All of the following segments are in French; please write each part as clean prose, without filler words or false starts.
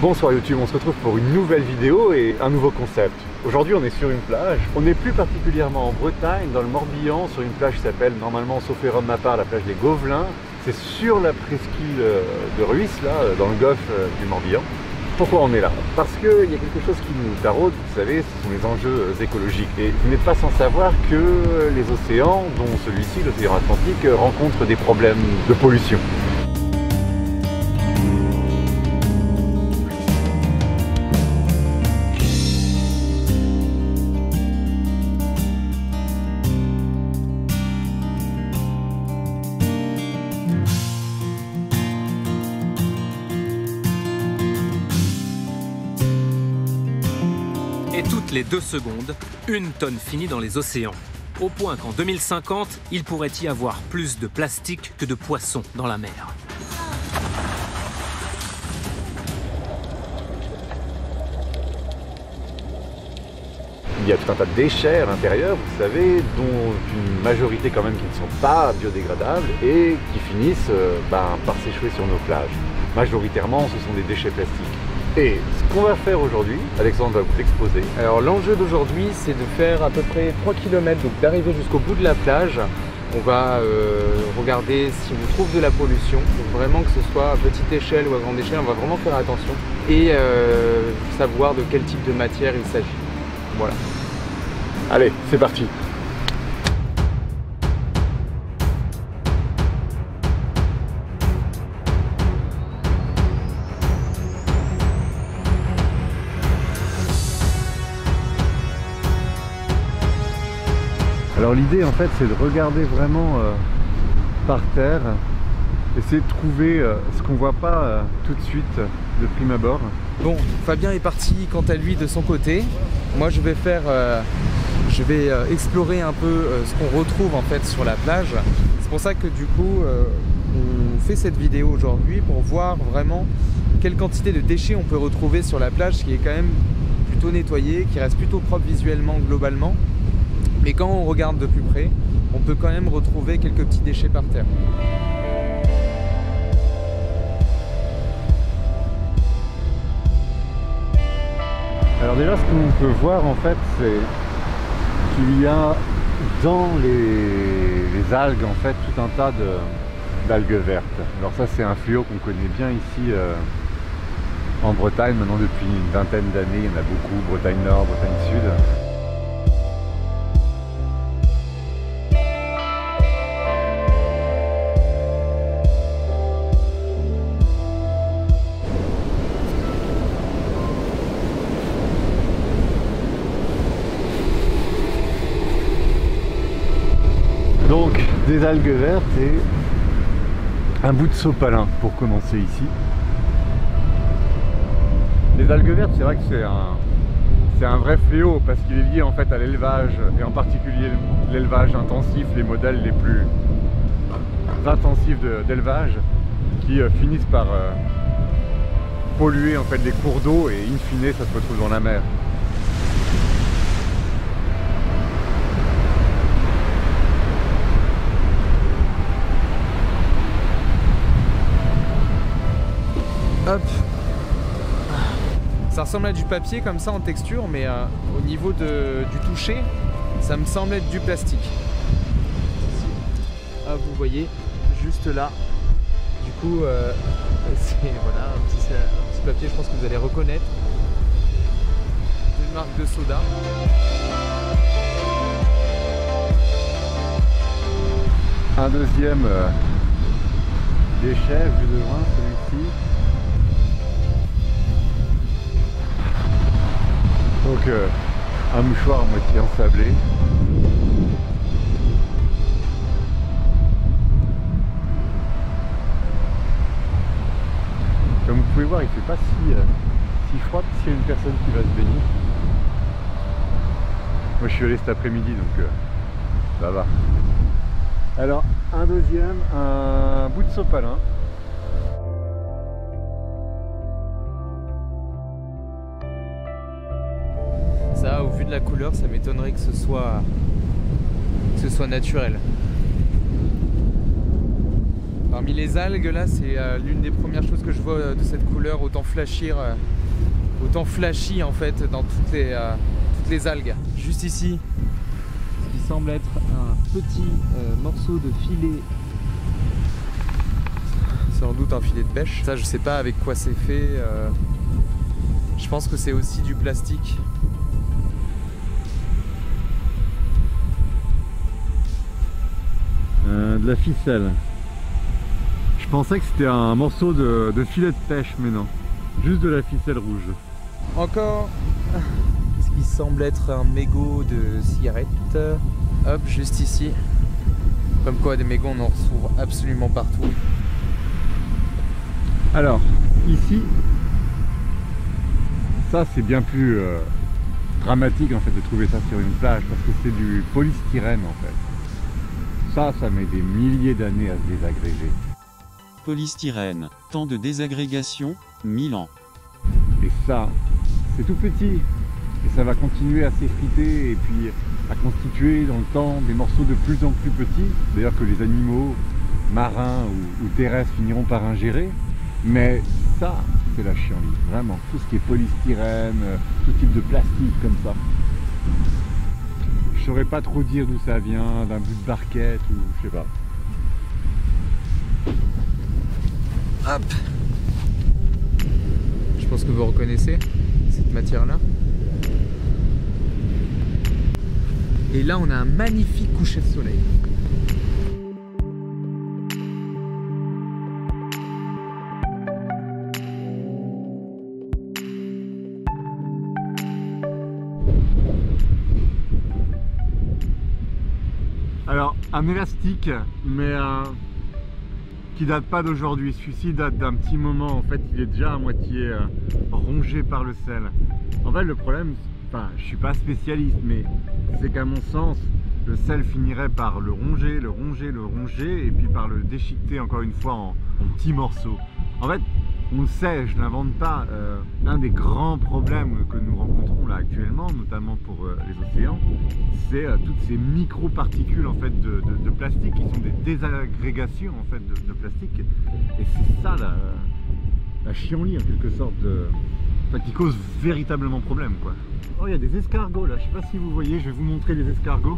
Bonsoir YouTube, on se retrouve pour une nouvelle vidéo et un nouveau concept. Aujourd'hui on est sur une plage, on est plus particulièrement en Bretagne, dans le Morbihan, sur une plage qui s'appelle normalement, sauf erreur de ma part, la plage des Gauvelins. C'est sur la presqu'île de Ruisse, là, dans le golfe du Morbihan. Pourquoi on est là? Parce qu'il y a quelque chose qui nous taraude, vous savez, ce sont les enjeux écologiques. Et vous n'êtes pas sans savoir que les océans, dont celui-ci, l'océan Atlantique, rencontrent des problèmes de pollution. Et toutes les 2 secondes, une tonne finit dans les océans. Au point qu'en 2050, il pourrait y avoir plus de plastique que de poissons dans la mer. Il y a tout un tas de déchets à l'intérieur, vous savez, dont une majorité quand même qui ne sont pas biodégradables et qui finissent par s'échouer sur nos plages. Majoritairement, ce sont des déchets plastiques. Et ce qu'on va faire aujourd'hui, Alexandre va vous l'exposer. Alors l'enjeu d'aujourd'hui, c'est de faire à peu près 3 km, donc d'arriver jusqu'au bout de la plage. On va regarder si on trouve de la pollution, donc vraiment que ce soit à petite échelle ou à grande échelle, on va vraiment faire attention et savoir de quel type de matière il s'agit. Voilà. Allez, c'est parti. Alors l'idée en fait c'est de regarder vraiment par terre, essayer de trouver ce qu'on voit pas tout de suite de prime abord. Bon, Fabien est parti quant à lui de son côté. Moi je vais explorer un peu ce qu'on retrouve en fait sur la plage. C'est pour ça que du coup on fait cette vidéo aujourd'hui pour voir vraiment quelle quantité de déchets on peut retrouver sur la plage, qui est quand même plutôt nettoyée, qui reste plutôt propre visuellement globalement. Mais quand on regarde de plus près, on peut quand même retrouver quelques petits déchets par terre. Alors déjà ce qu'on peut voir en fait c'est qu'il y a dans les algues en fait tout un tas d'algues vertes. Alors ça c'est un fléau qu'on connaît bien ici en Bretagne maintenant depuis une vingtaine d'années, il y en a beaucoup, Bretagne Nord, Bretagne Sud. Donc des algues vertes et un bout de sopalin pour commencer ici. Les algues vertes, c'est vrai que c'est un vrai fléau parce qu'il est lié en fait à l'élevage et en particulier l'élevage intensif, les modèles les plus intensifs d'élevage qui finissent par polluer en fait les cours d'eau et in fine ça se retrouve dans la mer. Hop. Ça ressemble à du papier comme ça en texture, mais au niveau du toucher, ça me semble être du plastique. Hop, vous voyez, juste là. Du coup, c'est voilà, un petit papier, je pense que vous allez reconnaître. Une marque de soda. Un deuxième déchet vu de loin, celui-ci. Donc un mouchoir à moitié ensablé. Comme vous pouvez voir, il ne fait pas si froid s'il y a une personne qui va se baigner. Moi je suis allé cet après-midi donc ça va. Alors un deuxième, un bout de sopalin. Ça, au vu de la couleur, ça m'étonnerait que ce soit naturel. Parmi les algues, là, c'est l'une des premières choses que je vois de cette couleur, autant flashy en fait dans toutes les algues. Juste ici, ce qui semble être un petit morceau de filet, sans doute un filet de pêche. Ça, je sais pas avec quoi c'est fait. Je pense que c'est aussi du plastique. De la ficelle. Je pensais que c'était un morceau de filet de pêche, mais non. Juste de la ficelle rouge. Encore ce qui semble être un mégot de cigarette. Hop, juste ici. Comme quoi, des mégots, on en retrouve absolument partout. Alors, ici, ça c'est bien plus dramatique en fait de trouver ça sur une plage parce que c'est du polystyrène en fait. Ça met des milliers d'années à se désagréger. Polystyrène, temps de désagrégation, 1000 ans. Et ça, c'est tout petit. Et ça va continuer à s'effriter et puis à constituer dans le temps des morceaux de plus en plus petits. D'ailleurs que les animaux marins ou terrestres finiront par ingérer. Mais ça, c'est la chienlit. Vraiment, tout ce qui est polystyrène, tout type de plastique comme ça. Je saurais pas trop dire d'où ça vient, d'un bout de barquette ou je sais pas. Hop. Je pense que vous reconnaissez cette matière-là. Et là, on a un magnifique coucher de soleil. Alors, un élastique, mais qui date pas d'aujourd'hui. Celui-ci date d'un petit moment. En fait, il est déjà à moitié rongé par le sel. En fait, le problème, enfin, je suis pas spécialiste, mais c'est qu'à mon sens, le sel finirait par le ronger, et puis par le déchiqueter encore une fois en petits morceaux. En fait, on le sait, je l'invente pas. L'un des grands problèmes que nous rencontrons là actuellement, notamment pour les océans, c'est toutes ces micro-particules en fait de plastique qui sont des désagrégations en fait de plastique. Et c'est ça la chienlit en quelque sorte, enfin, qui cause véritablement problème quoi. Oh, il y a des escargots là, je sais pas si vous voyez, je vais vous montrer les escargots.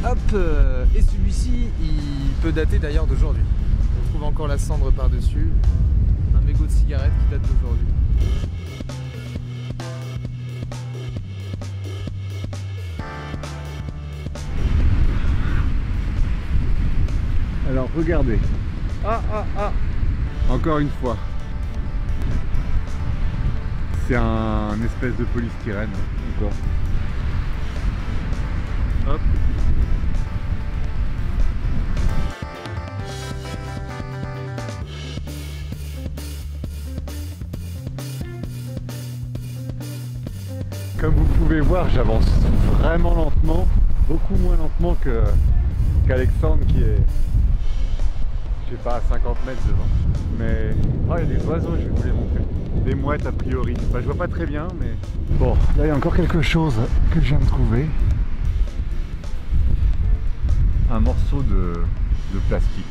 Hop, et celui-ci, il peut dater d'ailleurs d'aujourd'hui. On trouve encore la cendre par-dessus. Un mégot de cigarette qui date d'aujourd'hui. Alors regardez. Ah. Encore une fois. C'est un espèce de polystyrène encore. Hop. Comme vous pouvez voir, j'avance vraiment lentement, beaucoup moins lentement qu'Alexandre qui est, je sais pas, à 50 mètres devant. Mais oh, il y a des oiseaux, je vais vous les montrer. Des mouettes a priori. Enfin, je vois pas très bien, mais bon. Là, il y a encore quelque chose que je viens de trouver. Un morceau de plastique.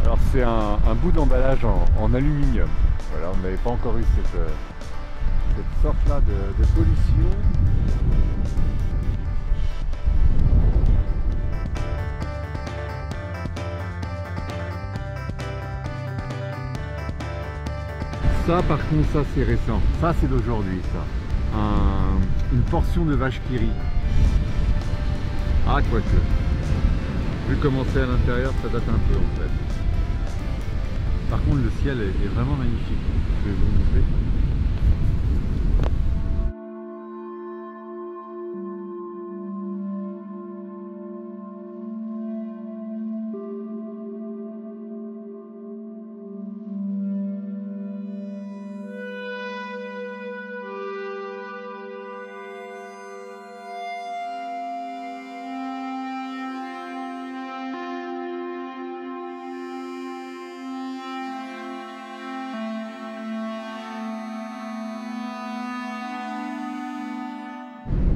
Alors c'est un bout d'emballage en aluminium. Voilà, on n'avait pas encore eu cette sorte-là de pollution. Ça par contre, ça c'est récent. Ça c'est d'aujourd'hui ça. Une portion de vache qui rit. Ah quoique. Vu comment c'est à l'intérieur, ça date un peu en fait. Par contre le ciel est vraiment magnifique. Je vais vous montrer.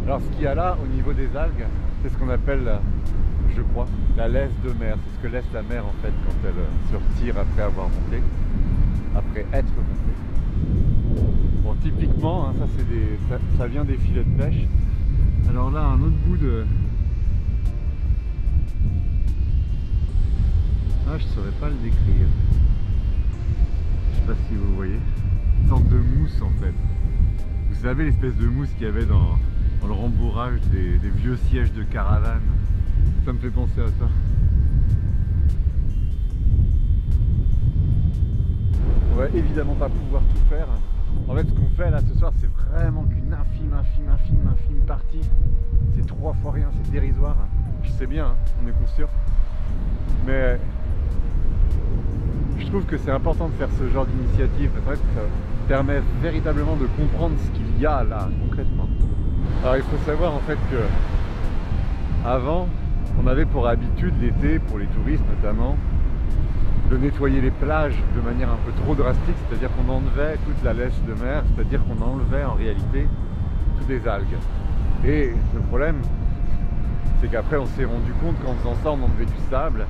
Alors ce qu'il y a là au niveau des algues, c'est ce qu'on appelle, je crois, la laisse de mer. C'est ce que laisse la mer en fait quand elle se retire après avoir monté, après être montée. Bon, typiquement, hein, ça vient des filets de pêche. Alors là, un autre bout de... Ah, je saurais pas le décrire. Je sais pas si vous voyez. Une sorte de mousse en fait. Vous savez l'espèce de mousse qu'il y avait dans le rembourrage des vieux sièges de caravane. Ça me fait penser à ça. On va évidemment pas pouvoir tout faire. En fait, ce qu'on fait là ce soir, c'est vraiment qu'une infime partie. C'est 3 fois rien, c'est dérisoire. Je sais bien, hein, on est conscient. Mais je trouve que c'est important de faire ce genre d'initiative. En fait, ça permet véritablement de comprendre ce qu'il y a là, concrètement. Alors il faut savoir en fait que avant, on avait pour habitude l'été, pour les touristes notamment, de nettoyer les plages de manière un peu trop drastique, c'est-à-dire qu'on enlevait toute la laisse de mer, c'est-à-dire qu'on enlevait en réalité toutes les algues. Et le problème, c'est qu'après on s'est rendu compte qu'en faisant ça, on enlevait du sable,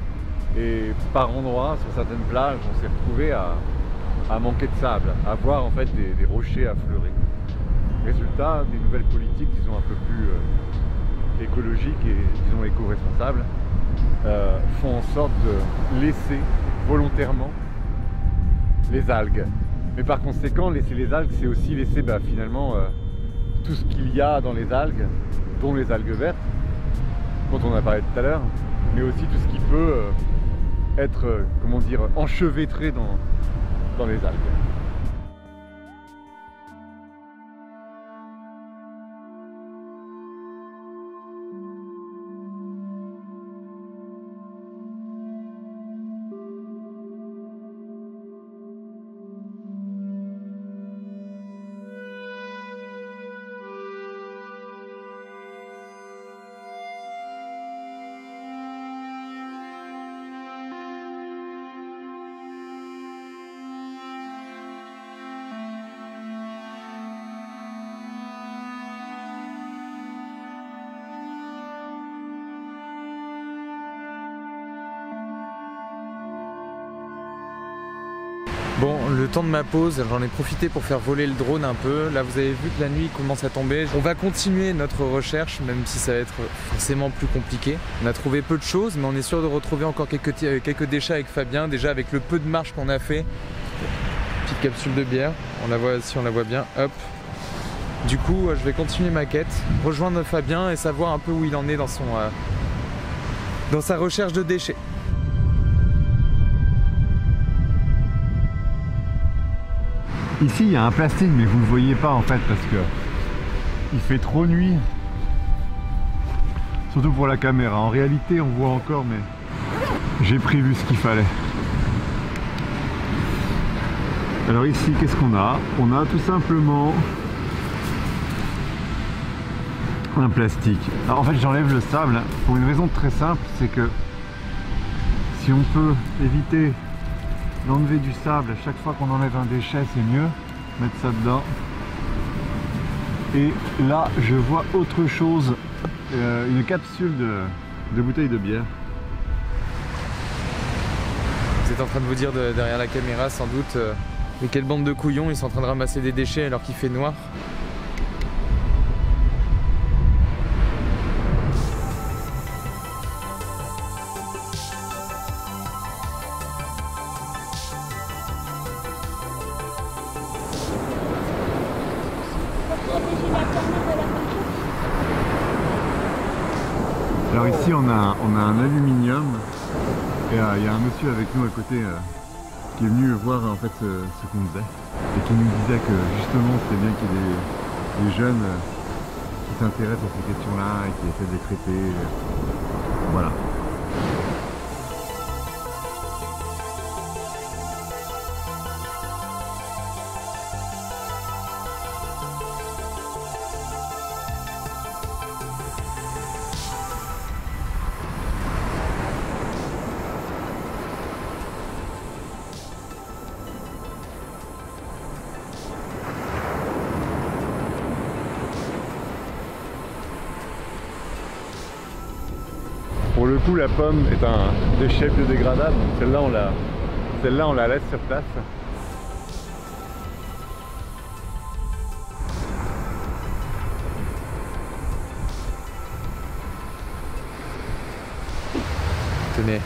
et par endroits, sur certaines plages, on s'est retrouvé à manquer de sable, à voir en fait des rochers affleurés. Résultat, des nouvelles politiques, disons un peu plus écologiques et disons éco-responsables, font en sorte de laisser volontairement les algues. Mais par conséquent, laisser les algues, c'est aussi laisser finalement tout ce qu'il y a dans les algues, dont les algues vertes, dont on a parlé tout à l'heure, mais aussi tout ce qui peut être, comment dire, enchevêtré dans les algues. Bon, le temps de ma pause, j'en ai profité pour faire voler le drone un peu. Là, vous avez vu que la nuit commence à tomber. On va continuer notre recherche, même si ça va être forcément plus compliqué. On a trouvé peu de choses, mais on est sûr de retrouver encore quelques déchets avec Fabien. Déjà, avec le peu de marche qu'on a fait. Petite capsule de bière, on la voit, si on la voit bien, hop. Du coup, je vais continuer ma quête, rejoindre Fabien et savoir un peu où il en est dans sa recherche de déchets. Ici il y a un plastique mais vous ne le voyez pas en fait parce que il fait trop nuit. Surtout pour la caméra. En réalité on voit encore mais j'ai prévu ce qu'il fallait. Alors ici qu'est-ce qu'on a? On a tout simplement un plastique. Alors en fait j'enlève le sable pour une raison très simple, c'est que si on peut éviter d'enlever du sable à chaque fois qu'on enlève un déchet, c'est mieux, mettre ça dedans. Et là je vois autre chose, une capsule de bouteille de bière. Vous êtes en train de vous dire derrière la caméra sans doute mais quelle bande de couillons, ils sont en train de ramasser des déchets alors qu'il fait noir. Alors ici on a un aluminium et il y a un monsieur avec nous à côté qui est venu voir en fait ce qu'on faisait et qui nous disait que justement c'est bien qu'il y ait des jeunes qui s'intéressent à ces questions-là et qui essaient de les traiter. Voilà. Pour le coup, la pomme est un déchet biodégradable, donc celle-là on la laisse sur place. Tenez,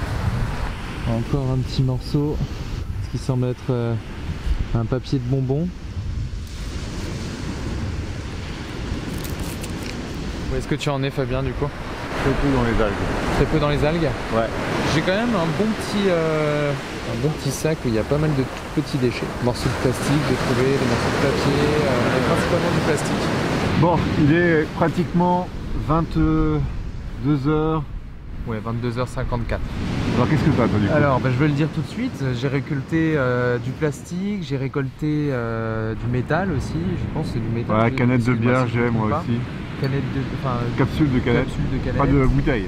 encore un petit morceau, ce qui semble être un papier de bonbon. Où est-ce que tu en es, Fabien, du coup? Très peu dans les algues. Très peu dans les algues? Ouais. J'ai quand même un bon petit sac où il y a pas mal de tout petits déchets. Morceaux de plastique, j'ai trouvé des morceaux de papier, mais principalement du plastique. Bon, il est pratiquement 22 h. Ouais, 22h54. Alors qu'est-ce que t'as toi du coup? Alors, je vais le dire tout de suite, j'ai récolté du plastique, j'ai récolté du métal aussi, je pense que c'est du métal. Ouais, canette de bière, j'ai moi aussi. Capsule de canette. Pas de bouteille.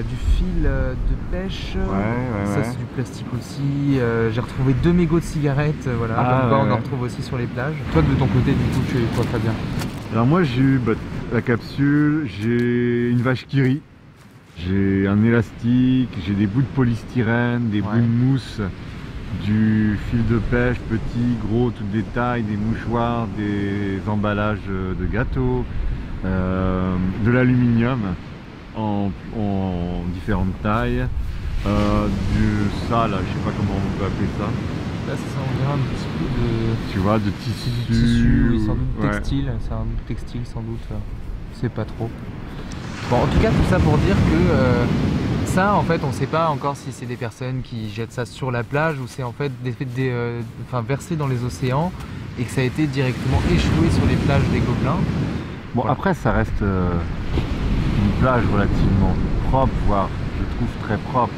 Du fil de pêche, ouais, ça c'est du plastique aussi. J'ai retrouvé 2 mégots de cigarettes, voilà. Donc, on en retrouve aussi sur les plages. Toi de ton côté, du coup, tu as eu quoi, Fabien? Alors moi j'ai eu la capsule, j'ai une vache qui rit, j'ai un élastique, j'ai des bouts de polystyrène, des bouts de mousse, du fil de pêche, petit, gros, toutes des tailles, des mouchoirs, des emballages de gâteaux, de l'aluminium en différentes tailles, ça là, je sais pas comment on peut appeler ça. Là ça on dirait un petit peu de... Tu vois, de tissu, oui, sans doute textile, c'est un textile sans doute, c'est pas trop. Bon, en tout cas tout ça pour dire que ça en fait on sait pas encore si c'est des personnes qui jettent ça sur la plage ou c'est en fait versé dans les océans et que ça a été directement échoué sur les plages des Gobelins. Bon voilà. Après ça reste une plage relativement propre, voire je trouve très propre.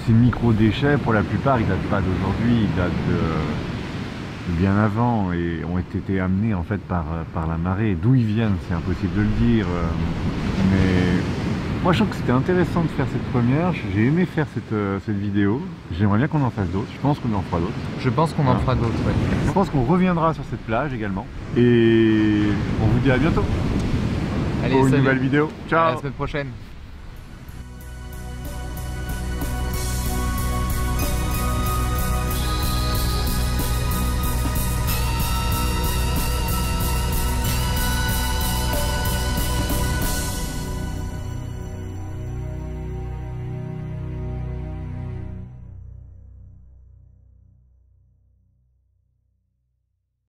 Ces micro-déchets pour la plupart ils datent pas d'aujourd'hui, ils datent de bien avant et ont été amenés en fait par la marée. D'où ils viennent c'est impossible de le dire, mais moi je trouve que c'était intéressant de faire cette première, j'ai aimé faire cette vidéo, j'aimerais bien qu'on en fasse d'autres, je pense qu'on en fera d'autres. Je pense qu'on en fera d'autres, ouais. Je pense qu'on reviendra sur cette plage également et on vous dit à bientôt. Allez, pour une nouvelle vidéo. Ciao. À la semaine prochaine.